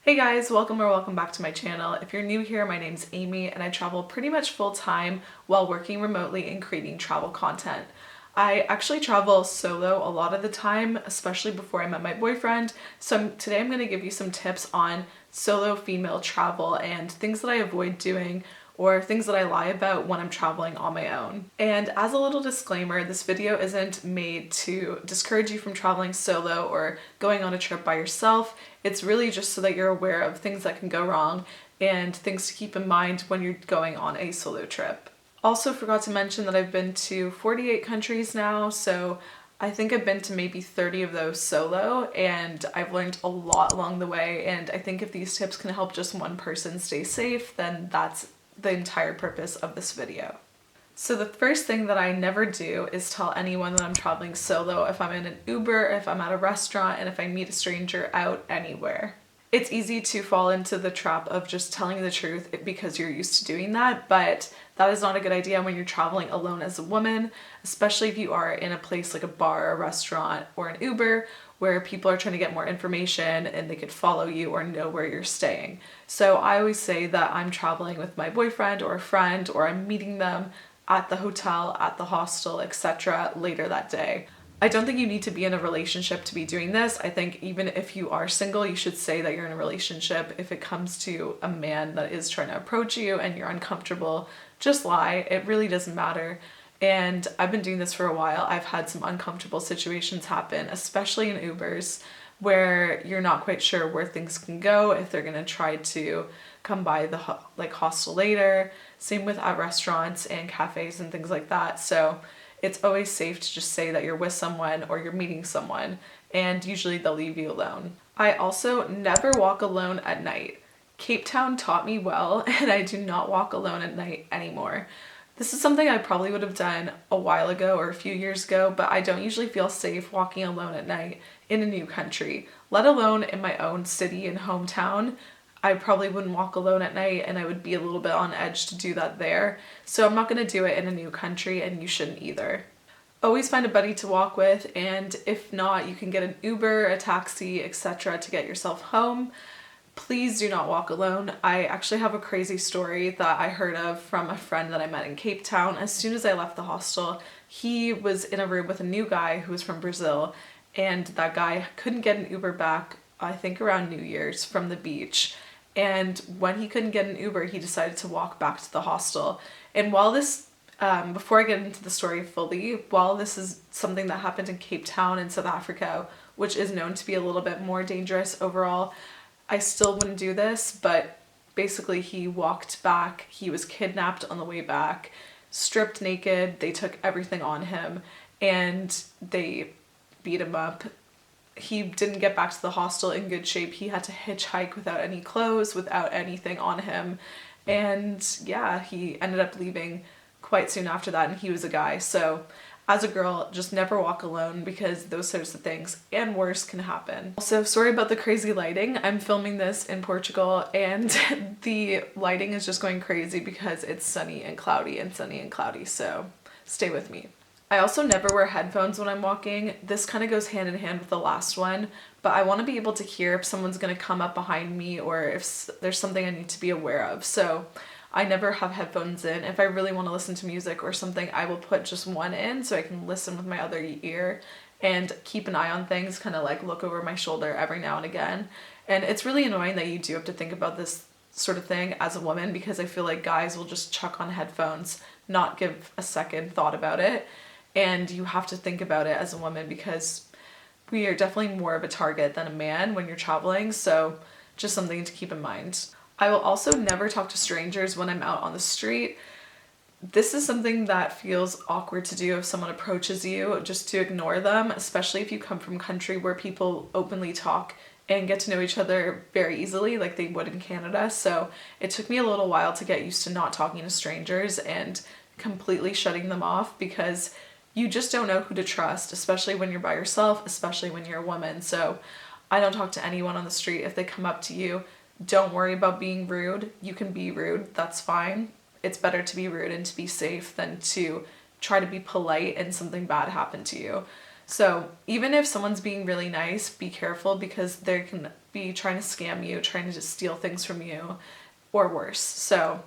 Hey guys, welcome back to my channel. If you're new here, my name's Amy and I travel pretty much full time while working remotely and creating travel content. I actually travel solo a lot of the time, especially before I met my boyfriend. So today I'm going to give you some tips on solo female travel and things that I avoid doing or things that I lie about when I'm traveling on my own. And as a little disclaimer, this video isn't made to discourage you from traveling solo or going on a trip by yourself. It's really just so that you're aware of things that can go wrong and things to keep in mind when you're going on a solo trip. Also forgot to mention that I've been to 48 countries now, so I think I've been to maybe 30 of those solo, and I've learned a lot along the way, and I think if these tips can help just one person stay safe, then that's the entire purpose of this video. So the first thing that I never do is tell anyone that I'm traveling solo if I'm in an Uber, if I'm at a restaurant, and if I meet a stranger out anywhere. It's easy to fall into the trap of just telling the truth because you're used to doing that, but that is not a good idea when you're traveling alone as a woman, especially if you are in a place like a bar, a restaurant, or an Uber where people are trying to get more information and they could follow you or know where you're staying. So I always say that I'm traveling with my boyfriend or a friend, or I'm meeting them at the hotel, at the hostel, etc. later that day. I don't think you need to be in a relationship to be doing this. I think even if you are single, you should say that you're in a relationship. If it comes to a man that is trying to approach you and you're uncomfortable, just lie. It really doesn't matter. And I've been doing this for a while. I've had some uncomfortable situations happen, especially in Ubers, where you're not quite sure where things can go, if they're gonna try to come by the hostel later. Same with at restaurants and cafes and things like that. So it's always safe to just say that you're with someone or you're meeting someone, and usually they'll leave you alone. I also never walk alone at night. Cape Town taught me well, and I do not walk alone at night anymore. This is something I probably would have done a while ago or a few years ago, but I don't usually feel safe walking alone at night in a new country, let alone in my own city and hometown. I probably wouldn't walk alone at night, and I would be a little bit on edge to do that there. So I'm not going to do it in a new country, and you shouldn't either. Always find a buddy to walk with, and if not, you can get an Uber, a taxi, etc. to get yourself home. Please do not walk alone. I actually have a crazy story that I heard of from a friend that I met in Cape Town. As soon as I left the hostel, he was in a room with a new guy who was from Brazil, and that guy couldn't get an Uber back, I think around New Year's, from the beach. And when he couldn't get an Uber, he decided to walk back to the hostel. And while this, before I get into the story fully, while this is something that happened in Cape Town in South Africa, which is known to be a little bit more dangerous overall, I still wouldn't do this. But basically he walked back, he was kidnapped on the way back, stripped naked, they took everything on him, and they beat him up. He didn't get back to the hostel in good shape. He had to hitchhike without any clothes, without anything on him. And yeah, he ended up leaving quite soon after that, and he was a guy. So as a girl, just never walk alone, because those sorts of things and worse can happen. Also, sorry about the crazy lighting. I'm filming this in Portugal, and the lighting is just going crazy because it's sunny and cloudy and sunny and cloudy. So stay with me. I also never wear headphones when I'm walking. This kind of goes hand in hand with the last one, but I want to be able to hear if someone's going to come up behind me or if there's something I need to be aware of. So I never have headphones in. If I really want to listen to music or something, I will put just one in so I can listen with my other ear and keep an eye on things, kind of like look over my shoulder every now and again. And it's really annoying that you do have to think about this sort of thing as a woman, because I feel like guys will just chuck on headphones, not give a second thought about it. And you have to think about it as a woman, because we are definitely more of a target than a man when you're traveling. So just something to keep in mind. I will also never talk to strangers when I'm out on the street. This is something that feels awkward to do if someone approaches you, just to ignore them, especially if you come from a country where people openly talk and get to know each other very easily like they would in Canada. So it took me a little while to get used to not talking to strangers and completely shutting them off, because you just don't know who to trust, especially when you're by yourself, especially when you're a woman. So I don't talk to anyone on the street. If they come up to you, don't worry about being rude. You can be rude, that's fine. It's better to be rude and to be safe than to try to be polite and something bad happen to you. So even if someone's being really nice, be careful because they can be trying to scam you, trying to just steal things from you, or worse. So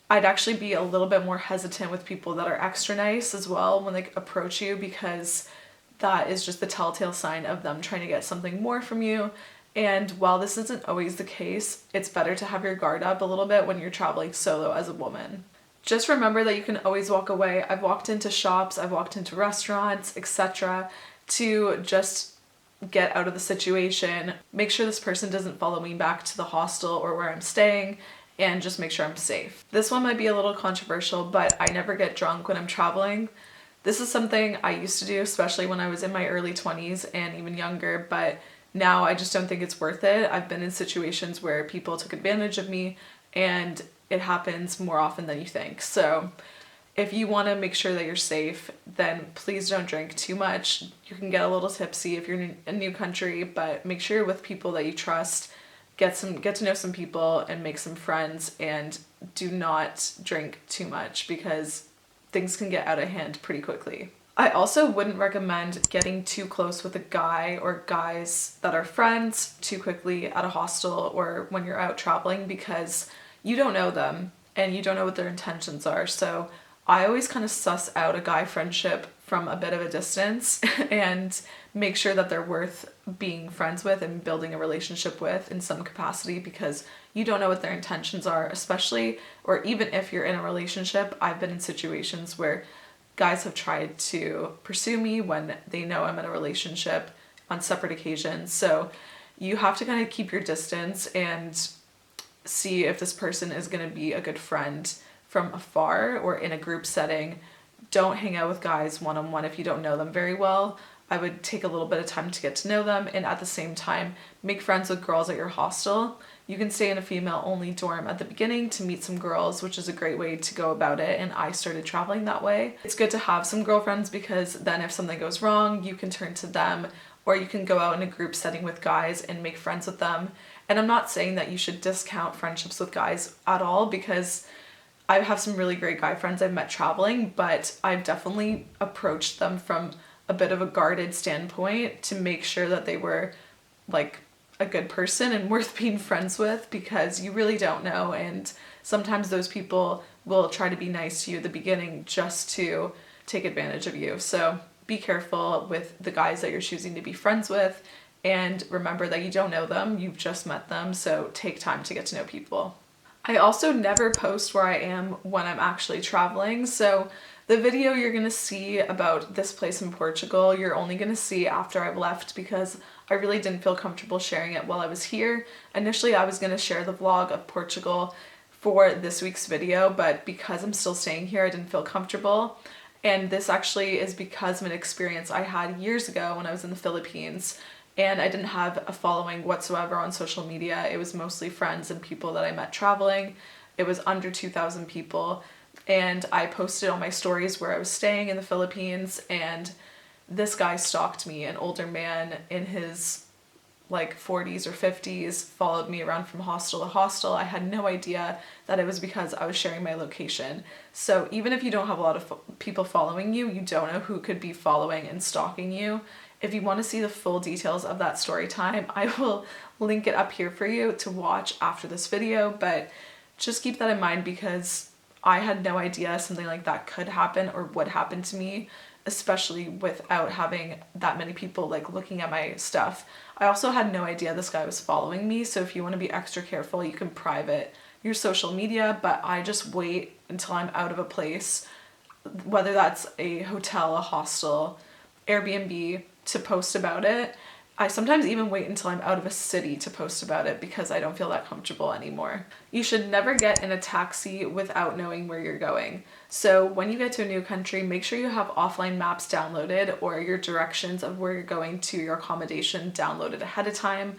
I'd actually be a little bit more hesitant with people that are extra nice as well when they approach you, because that is just the telltale sign of them trying to get something more from you. And while this isn't always the case, it's better to have your guard up a little bit when you're traveling solo as a woman. Just remember that you can always walk away. I've walked into shops, I've walked into restaurants, etc., to just get out of the situation, make sure this person doesn't follow me back to the hostel or where I'm staying, and just make sure I'm safe. This one might be a little controversial, but I never get drunk when I'm traveling. This is something I used to do, especially when I was in my early 20s and even younger, but now I just don't think it's worth it. I've been in situations where people took advantage of me, and it happens more often than you think. So if you want to make sure that you're safe, then please don't drink too much. You can get a little tipsy if you're in a new country, but make sure you're with people that you trust. Get to know some people and make some friends, and do not drink too much because things can get out of hand pretty quickly. I also wouldn't recommend getting too close with a guy or guys that are friends too quickly at a hostel or when you're out traveling, because you don't know them and you don't know what their intentions are. So I always kind of suss out a guy friendship from a bit of a distance and make sure that they're worth being friends with and building a relationship with in some capacity, because you don't know what their intentions are, especially, or even if you're in a relationship. I've been in situations where guys have tried to pursue me when they know I'm in a relationship on separate occasions. So you have to kind of keep your distance and see if this person is going to be a good friend from afar or in a group setting. Don't hang out with guys one-on-one if you don't know them very well. I would take a little bit of time to get to know them, and at the same time, make friends with girls at your hostel. You can stay in a female-only dorm at the beginning to meet some girls, which is a great way to go about it, and I started traveling that way. It's good to have some girlfriends because then if something goes wrong, you can turn to them, or you can go out in a group setting with guys and make friends with them. And I'm not saying that you should discount friendships with guys at all, because I have some really great guy friends I've met traveling, but I've definitely approached them from a bit of a guarded standpoint to make sure that they were like a good person and worth being friends with, because you really don't know, and sometimes those people will try to be nice to you at the beginning just to take advantage of you. So be careful with the guys that you're choosing to be friends with, and remember that you don't know them, you've just met them, so take time to get to know people. I also never post where I am when I'm actually traveling, so the video you're going to see about this place in Portugal, you're only going to see after I've left, because I really didn't feel comfortable sharing it while I was here. Initially, I was going to share the vlog of Portugal for this week's video, but because I'm still staying here, I didn't feel comfortable. And this actually is because of an experience I had years ago when I was in the Philippines, and I didn't have a following whatsoever on social media. It was mostly friends and people that I met traveling. It was under 2,000 people, and I posted on my stories where I was staying in the Philippines, and this guy stalked me. An older man in his like 40s or 50s followed me around from hostel to hostel. I had no idea that it was because I was sharing my location. So even if you don't have a lot of people following you, you don't know who could be following and stalking you. If you want to see the full details of that story time, I will link it up here for you to watch after this video, but just keep that in mind, because I had no idea something like that could happen or would happen to me, especially without having that many people like looking at my stuff. I also had no idea this guy was following me, so if you want to be extra careful, you can private your social media, but I just wait until I'm out of a place, whether that's a hotel, a hostel, Airbnb, to post about it. I sometimes even wait until I'm out of a city to post about it because I don't feel that comfortable anymore. You should never get in a taxi without knowing where you're going. So when you get to a new country, make sure you have offline maps downloaded, or your directions of where you're going to your accommodation downloaded ahead of time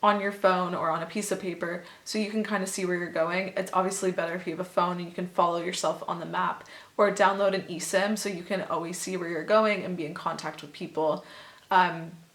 on your phone or on a piece of paper, so you can kind of see where you're going. It's obviously better if you have a phone and you can follow yourself on the map, or download an eSIM so you can always see where you're going and be in contact with people.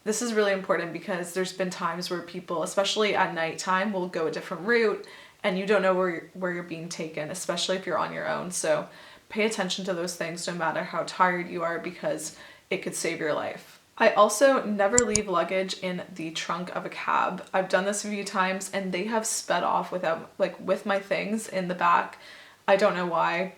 This is really important because there's been times where people, especially at nighttime, will go a different route and you don't know where you're being taken, especially if you're on your own. So pay attention to those things no matter how tired you are, because it could save your life. I also never leave luggage in the trunk of a cab. I've done this a few times and they have sped off with my things in the back. I don't know why.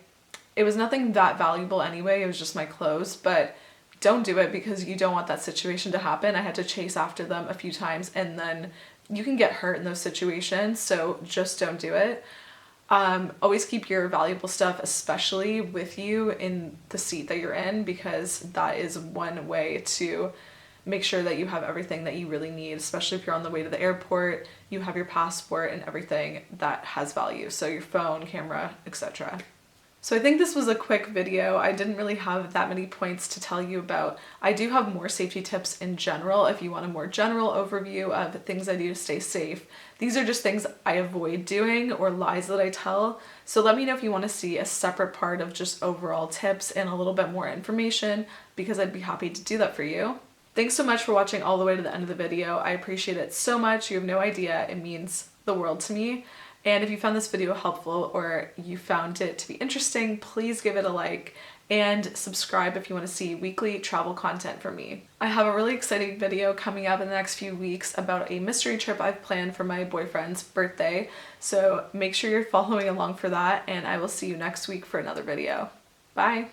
It was nothing that valuable anyway, it was just my clothes, but don't do it because you don't want that situation to happen. I had to chase after them a few times and then you can get hurt in those situations, so just don't do it. Always keep your valuable stuff, especially with you in the seat that you're in, because that is one way to make sure that you have everything that you really need, especially if you're on the way to the airport, you have your passport and everything that has value. So your phone, camera, etc. So I think this was a quick video. I didn't really have that many points to tell you about. I do have more safety tips in general if you want a more general overview of things I do to stay safe. These are just things I avoid doing or lies that I tell. So let me know if you want to see a separate part of just overall tips and a little bit more information, because I'd be happy to do that for you. Thanks so much for watching all the way to the end of the video. I appreciate it so much. You have no idea. It means the world to me. And if you found this video helpful or you found it to be interesting, please give it a like and subscribe if you want to see weekly travel content from me. I have a really exciting video coming up in the next few weeks about a mystery trip I've planned for my boyfriend's birthday. So make sure you're following along for that, and I will see you next week for another video. Bye!